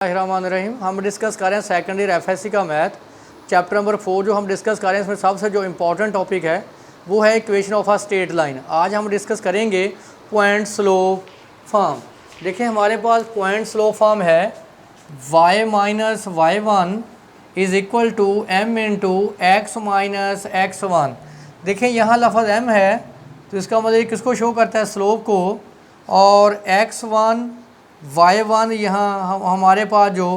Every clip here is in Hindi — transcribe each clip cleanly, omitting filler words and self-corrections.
रहीम हम डिस्कस कर रहे हैं सेकेंड ईयर एफएससी का मैथ चैप्टर नंबर 4 जो हम डिस्कस कर रहे हैं इसमें सबसे जो इम्पोर्टेंट टॉपिक है वो है equation of a straight line. आज हम डिस्कस करेंगे पॉइंट स्लोप फॉर्म। देखिए हमारे पास पॉइंट स्लोप फॉर्म है y minus y one is equal to m into x minus x one. देखिए यहाँ लफ्ज़ m है तो इसका मतलब किसको शो करता है, स्लोप को, और x1 y1 यहाँ हमारे पास जो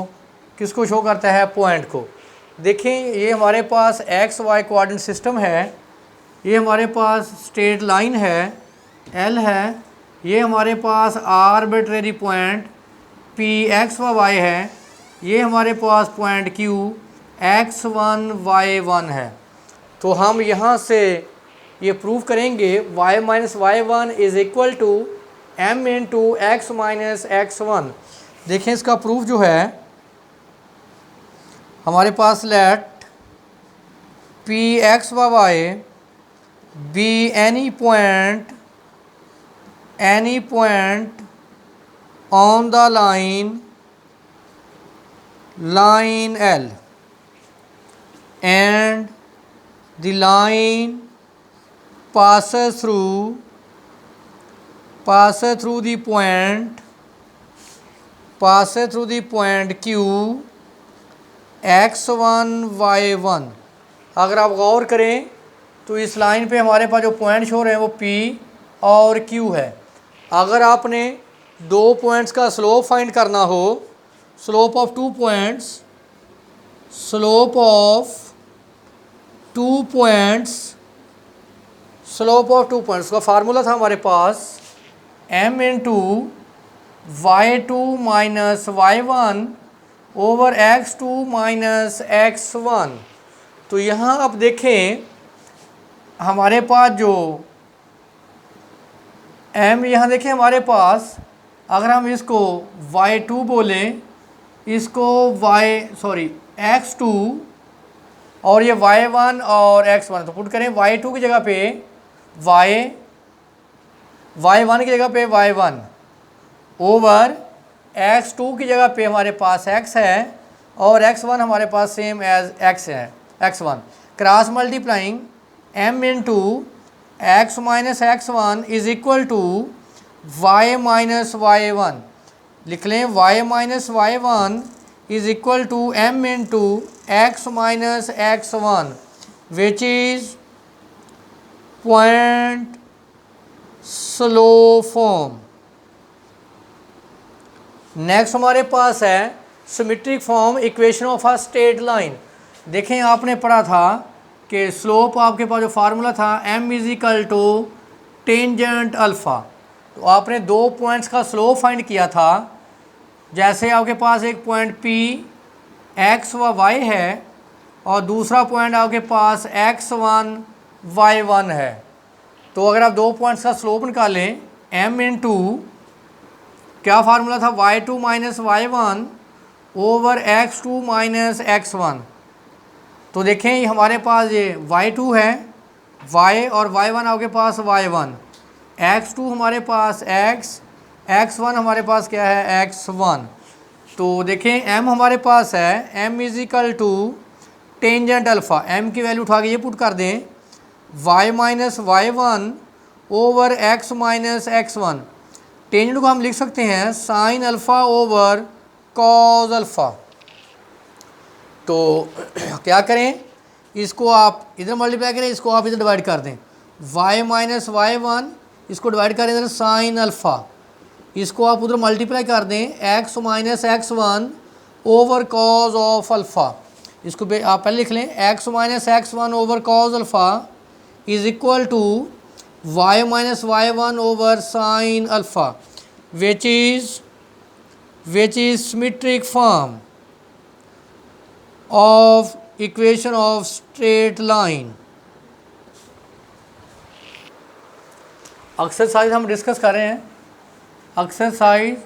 किसको शो करता है, पॉइंट को। देखें ये हमारे पास एक्स वाई कोऑर्डिनेट सिस्टम है, ये हमारे पास स्ट्रेट लाइन है L है, ये हमारे पास आर्बिट्रेरी पॉइंट P x व y है, ये हमारे पास पॉइंट Q x1 y1 है। तो हम यहाँ से ये प्रूव करेंगे y minus y one is equal to m into x minus x one. देखें इसका प्रूफ जो है हमारे पास लेट p x व y be any point on the line L and the line passes through the point Q x1 y1। अगर आप गौर करें तो इस लाइन पे हमारे पास जो पॉइंट शो रहे हैं वो P और Q है। अगर आपने दो पॉइंट्स का स्लोप फाइंड करना हो, स्लोप ऑफ टू पॉइंट्स का फार्मूला था हमारे पास m into y2 minus y1 over x2 minus x1। तो यहाँ आप देखें हमारे पास जो m यहाँ देखें हमारे पास, अगर हम इसको y2 बोलें, इसको x2 और ये y1 और x1, तो पुट करें y2 की जगह पे y1 की जगह पे y1 ओवर x2 की जगह पे हमारे पास x है और x1 हमारे पास सेम एज x है, x1 cross multiplying m into x minus x1 is equal to y minus y1। लिख लें y minus y1 is equal to m into x minus x1 which is point slope form. Next हमारे पास है symmetric form equation of a straight line. देखें आपने पढ़ा था कि स्लोप आपके पास जो फार्मूला था m is equal to tangent alpha. तो आपने दो पॉइंट्स का स्लोप फाइंड किया था। जैसे आपके पास एक पॉइंट P x व y है और दूसरा पॉइंट आपके पास x1 y1 है। तो अगर आप दो पॉइंट्स का स्लोप निकालें m इंटू क्या फार्मूला था, y2 minus y1 over x2 minus x1। तो देखें हमारे पास ये y2 है, y और y1 आपके पास y1, x2 हमारे पास x1 हमारे पास क्या है, x1। तो देखें m हमारे पास है m is equal to tangent alpha, m की वैल्यू उठा के ये पुट कर दें y minus y1 over x minus x1। Tangent को हम लिख सकते हैं sine alpha over cos alpha. तो क्या करें, इसको आप इधर मल्टीप्लाई करें, इसको आप इधर डिवाइड कर दें, y माइनस y1 इसको डिवाइड करें इधर साइन अल्फ़ा, इसको आप उधर मल्टीप्लाई कर दें x minus x1 over cos of alpha. इसको आप पहले लिख लें x minus x1 over cos alpha is equal to y minus y1 over sine alpha which is symmetric form of equation of straight line। Exercise हम डिस्कस कर रहे हैं, एक्सरसाइज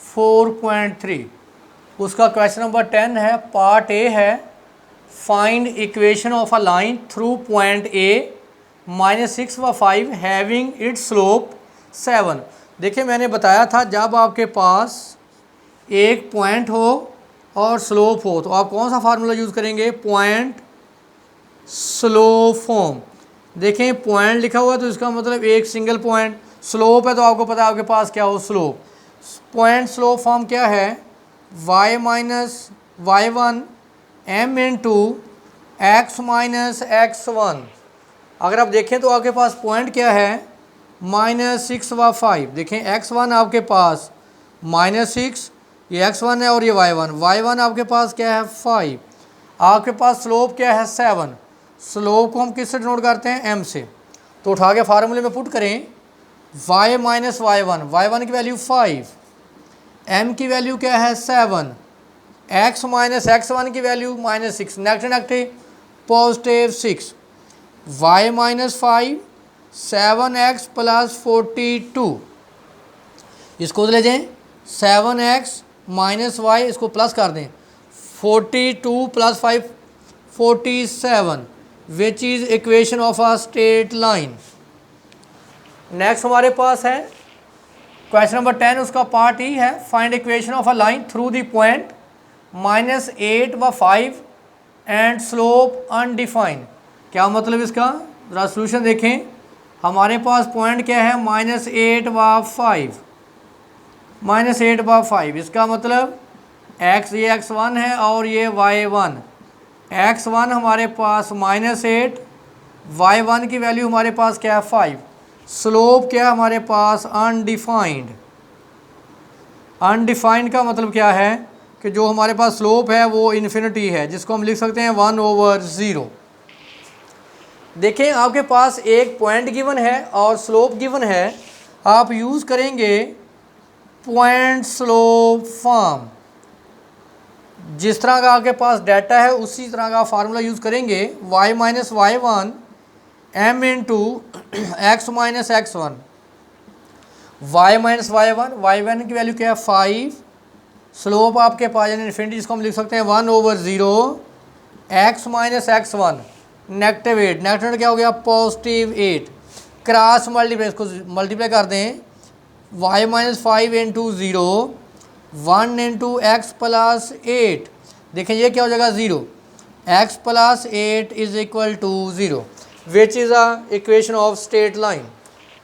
4.3, उसका क्वेश्चन नंबर 10 है, पार्ट ए है, find equation of a line through point A -6 व 5 हैविंग इट्स स्लोप 7। देखिए मैंने बताया था जब आपके पास एक पॉइंट हो और स्लोप हो तो आप कौन सा फार्मूला यूज़ करेंगे, पॉइंट स्लोप फॉर्म। देखें पॉइंट लिखा हुआ है तो इसका मतलब एक सिंगल पॉइंट, स्लोप है तो आपको पता है आपके पास क्या हो, स्लोप। पॉइंट स्लोप फॉर्म क्या है, y minus y one m into x minus x one. अगर आप देखें तो आपके पास पॉइंट क्या है, -6 व 5। देखें x1 आपके पास -6, ये x1 है और ये y1 आपके पास क्या है 5, आपके पास स्लोप क्या है 7। स्लोप को हम किससे डिनोट करते हैं, m से। तो उठा के फार्मूले में पुट करें, y माइनस y1 की वैल्यू 5, m की वैल्यू क्या है 7, x माइनस x1 की value -6, negative positive 6, y minus 5 7x plus 42, इसको ले जाएं 7x माइनस y, इसको प्लस कर दें 42 plus 5 47, which is equation of a straight line. Next हमारे पास है क्वेश्चन नंबर 10, उसका पार्ट ई है, find equation of a line through the point -8 व 5 एंड स्लोप अनडिफाइंड। क्या मतलब इसका, जरा सोल्यूशन देखें। हमारे पास पॉइंट क्या है, -8 व 5, -8 व 5, इसका मतलब x, ये x1 है और ये y1। x1 हमारे पास -8, y1 की वैल्यू हमारे पास क्या है 5, स्लोप क्या है हमारे पास अनडिफाइंड। अनडिफाइंड का मतलब क्या है कि जो हमारे पास स्लोप है वो इन्फिनिटी है, जिसको हम लिख सकते हैं 1/0। देखें आपके पास एक पॉइंट गिवन है और स्लोप गिवन है, आप यूज़ करेंगे पॉइंट स्लोप फॉर्म। जिस तरह का आपके पास डाटा है उसी तरह का फार्मूला यूज़ करेंगे, y minus y1 m into x minus x1, y minus y1 की वैल्यू क्या है 5, स्लोप आपके पास यानी इन्फिनिटी, जिसको हम लिख सकते हैं 1/0, x माइनस x1 -8, नेगेटिव क्या हो गया +8, क्रॉस मल्टीप्लाई, इसको मल्टीप्लाई कर दें y minus 5 into 0 1 into x plus 8। देखें ये क्या हो जाएगा 0, x plus 8 is equal to 0, which is a equation of straight line.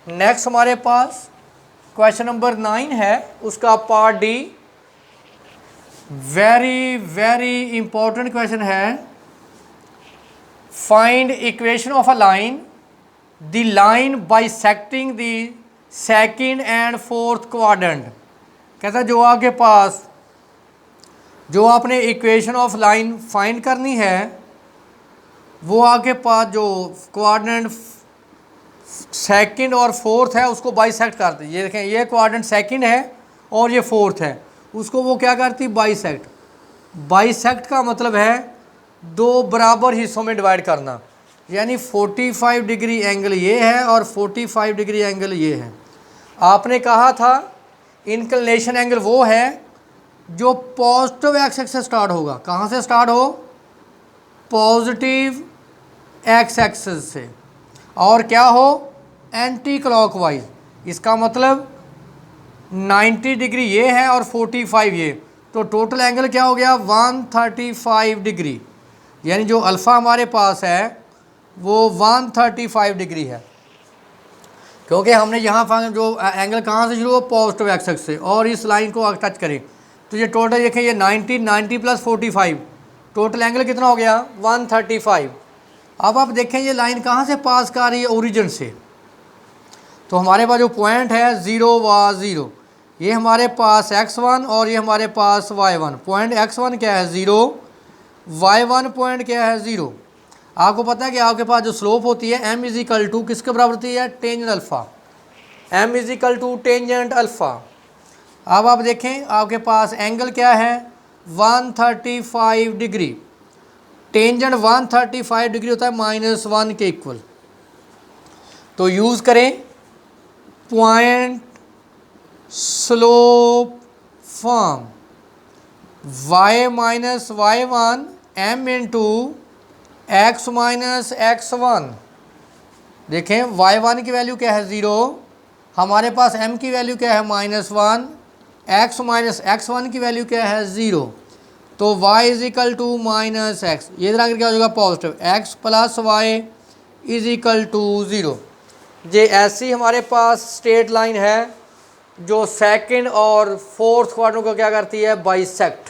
Next हमारे पास क्वेश्चन नंबर 9 है, उसका part D, very very important question है। Find equation of a line, the line bisecting the second and fourth quadrant. कहता है जो आपके पास, जो आपने इक्वेशन ऑफ लाइन फाइंड करनी है वो आपके पास जो क्वाड्रेंट सेकंड और फोर्थ है उसको बाइसेक्ट करती है। ये देखें ये क्वाड्रेंट सेकंड है और ये फोर्थ है, उसको वो क्या करती है बाइसेक्ट। बाइसेक्ट का मतलब है दो बराबर हिस्सों में डिवाइड करना, यानी 45 डिग्री एंगल ये है और 45 डिग्री एंगल ये है। आपने कहा था इंक्लिनेशन एंगल वो है जो पॉजिटिव एक्स से स्टार्ट होगा। कहाँ से स्टार्ट हो, पॉजिटिव एक्स एक्सिस से, और क्या हो एंटी क्लॉकवाइज। इसका मतलब 90 डिग्री ये है और 45 ये, तो टोटल एंगल क्या हो गया 135 डिग्री, यानी जो अल्फ़ा हमारे पास है वो 135 डिग्री है, क्योंकि हमने यहाँ जो एंगल कहाँ से शुरू हो पॉजिटिव एक्सिस से और इस लाइन को टच करें तो ये टोटल देखें ये 90 प्लस 45, टोटल एंगल कितना हो गया 135। अब आप देखें ये लाइन कहाँ से पास कर रही है, ओरिजिन से। तो हमारे पास जो पॉइंट है 0 व 0, ये हमारे पास x1 और ये हमारे पास y1। पॉइंट x1 क्या है 0, y1 पॉइंट क्या है 0। आपको पता है कि आपके पास जो स्लोप होती है m इज इक्वल टू किसके बराबर होती है, tangent alpha. m is equal to tangent alpha. अब आप देखें आपके पास एंगल क्या है 135 डिग्री, टेंजेंट 135 डिग्री होता है -1 के इक्वल। तो यूज़ करें point slope form, y minus y1 m into x minus x1। देखें y1 की वैल्यू क्या है 0, हमारे पास m की वैल्यू क्या है -1, x माइनस x1 की वैल्यू क्या है 0। तो y is equal to minus x, ये इधर आकर क्या हो जाएगा positive, x plus y is equal to 0। ये ऐसी हमारे पास स्ट्रेट लाइन है जो सेकंड और फोर्थ क्वाड्रेंट को क्या करती है, बाइसेक्ट।